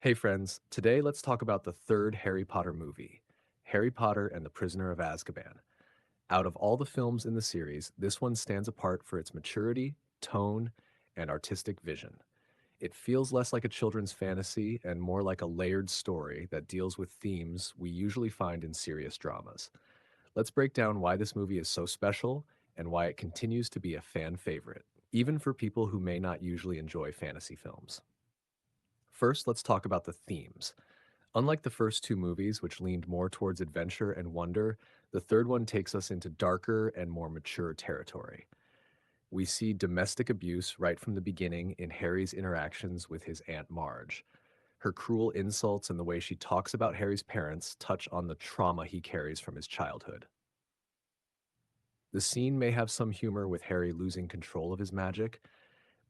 Hey friends, today let's talk about the third Harry Potter movie, Harry Potter and the Prisoner of Azkaban. Out of all the films in the series, this one stands apart for its maturity, tone, and artistic vision. It feels less like a children's fantasy and more like a layered story that deals with themes we usually find in serious dramas. Let's break down why this movie is so special and why it continues to be a fan favorite, even for people who may not usually enjoy fantasy films. First, let's talk about the themes. Unlike the first two movies, which leaned more towards adventure and wonder, the third one takes us into darker and more mature territory. We see domestic abuse right from the beginning in Harry's interactions with his Aunt Marge. Her cruel insults and the way she talks about Harry's parents touch on the trauma he carries from his childhood. The scene may have some humor with Harry losing control of his magic,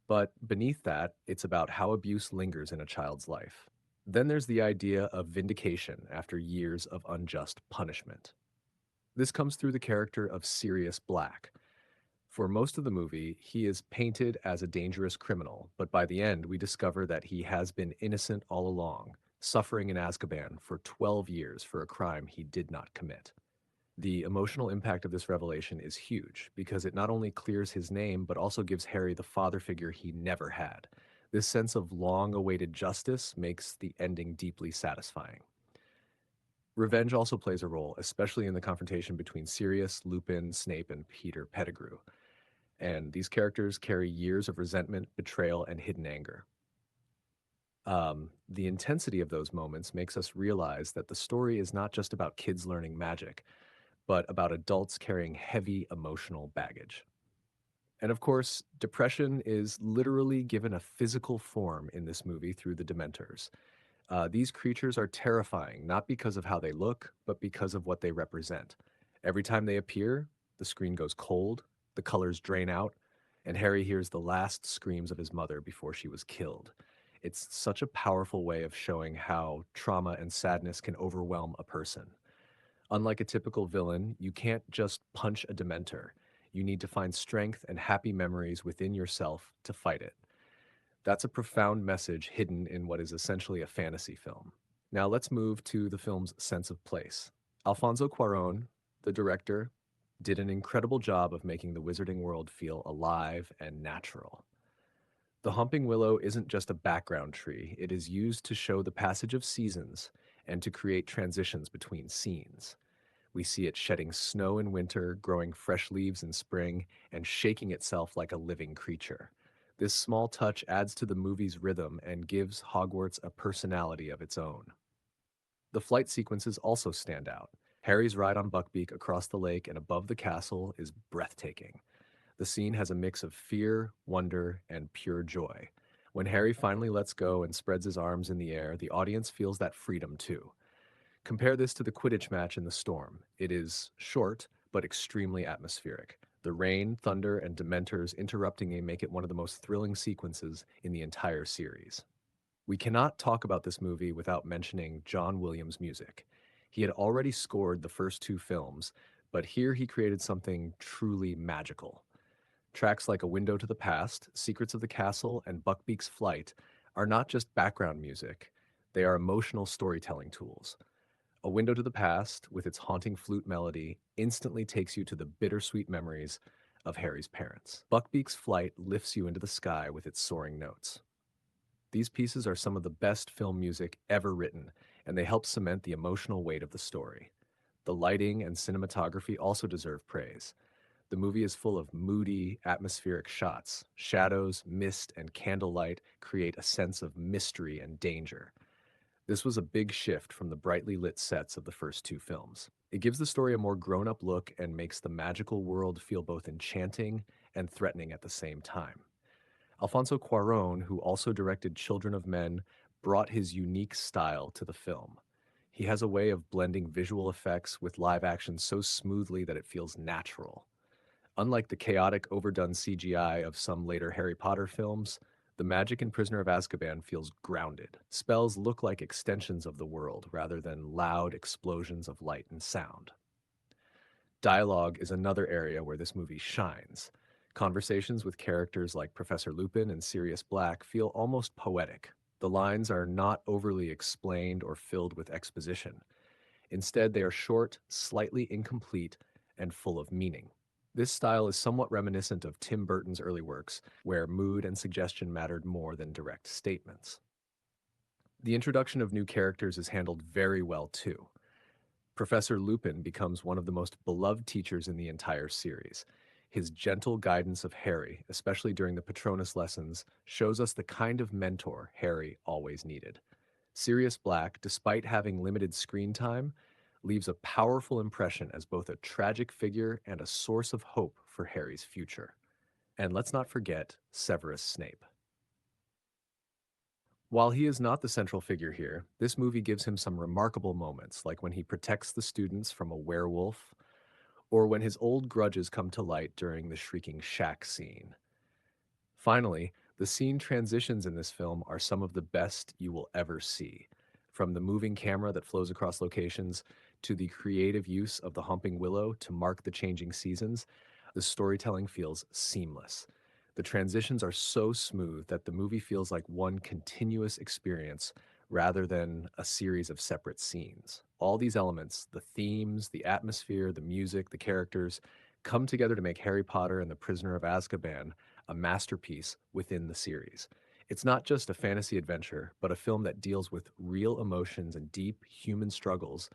but beneath that, it's about how abuse lingers in a child's life. Then there's the idea of vindication after years of unjust punishment. This comes through the character of Sirius Black. For most of the movie, he is painted as a dangerous criminal, but by the end, we discover that he has been innocent all along, suffering in Azkaban for 12 years for a crime he did not commit. The emotional impact of this revelation is huge because it not only clears his name, but also gives Harry the father figure he never had. This sense of long awaited justice makes the ending deeply satisfying. Revenge also plays a role, especially in the confrontation between Sirius, Lupin, Snape, and Peter Pettigrew. And these characters carry years of resentment, betrayal, and hidden anger. The intensity of those moments makes us realize that the story is not just about kids learning magic, but about adults carrying heavy emotional baggage. And of course, depression is literally given a physical form in this movie through the Dementors. These creatures are terrifying, not because of how they look, but because of what they represent. Every time they appear, the screen goes cold, the colors drain out, and Harry hears the last screams of his mother before she was killed. It's such a powerful way of showing how trauma and sadness can overwhelm a person. Unlike a typical villain, you can't just punch a Dementor. You need to find strength and happy memories within yourself to fight it. That's a profound message hidden in what is essentially a fantasy film. Now let's move to the film's sense of place. Alfonso Cuarón, the director, did an incredible job of making the wizarding world feel alive and natural. The Humping Willow isn't just a background tree, it is used to show the passage of seasons and to create transitions between scenes. We see it shedding snow in winter, growing fresh leaves in spring, and shaking itself like a living creature. This small touch adds to the movie's rhythm and gives Hogwarts a personality of its own. The flight sequences also stand out. Harry's ride on Buckbeak across the lake and above the castle is breathtaking. The scene has a mix of fear, wonder, and pure joy. When Harry finally lets go and spreads his arms in the air, the audience feels that freedom too. Compare this to the Quidditch match in the storm. It is short, but extremely atmospheric. The rain, thunder, and Dementors interrupting it make it one of the most thrilling sequences in the entire series. We cannot talk about this movie without mentioning John Williams' music. He had already scored the first two films, but here he created something truly magical. Tracks like A Window to the Past, Secrets of the Castle, and Buckbeak's Flight are not just background music, they are emotional storytelling tools. A Window to the Past, with its haunting flute melody, instantly takes you to the bittersweet memories of Harry's parents. Buckbeak's Flight lifts you into the sky with its soaring notes. These pieces are some of the best film music ever written, and they help cement the emotional weight of the story. The lighting and cinematography also deserve praise. The movie is full of moody, atmospheric shots. Shadows, mist, and candlelight create a sense of mystery and danger. This was a big shift from the brightly lit sets of the first two films. It gives the story a more grown up look and makes the magical world feel both enchanting and threatening at the same time. Alfonso Cuarón, who also directed Children of Men, brought his unique style to the film. He has a way of blending visual effects with live action so smoothly that it feels natural. Unlike the chaotic, overdone CGI of some later Harry Potter films, the magic in Prisoner of Azkaban feels grounded. Spells look like extensions of the world rather than loud explosions of light and sound. Dialogue is another area where this movie shines. Conversations with characters like Professor Lupin and Sirius Black feel almost poetic. The lines are not overly explained or filled with exposition. Instead, they are short, slightly incomplete, and full of meaning. This style is somewhat reminiscent of Tim Burton's early works, where mood and suggestion mattered more than direct statements. The introduction of new characters is handled very well too. Professor Lupin becomes one of the most beloved teachers in the entire series. His gentle guidance of Harry, especially during the Patronus lessons, shows us the kind of mentor Harry always needed. Sirius Black, despite having limited screen time, leaves a powerful impression as both a tragic figure and a source of hope for Harry's future. And let's not forget Severus Snape. While he is not the central figure here, this movie gives him some remarkable moments, like when he protects the students from a werewolf, or when his old grudges come to light during the Shrieking Shack scene. Finally, the scene transitions in this film are some of the best you will ever see. From the moving camera that flows across locations to the creative use of the Humping Willow to mark the changing seasons, the storytelling feels seamless. The transitions are so smooth that the movie feels like one continuous experience rather than a series of separate scenes. All these elements, the themes, the atmosphere, the music, the characters, come together to make Harry Potter and the Prisoner of Azkaban a masterpiece within the series. It's not just a fantasy adventure, but a film that deals with real emotions and deep human struggles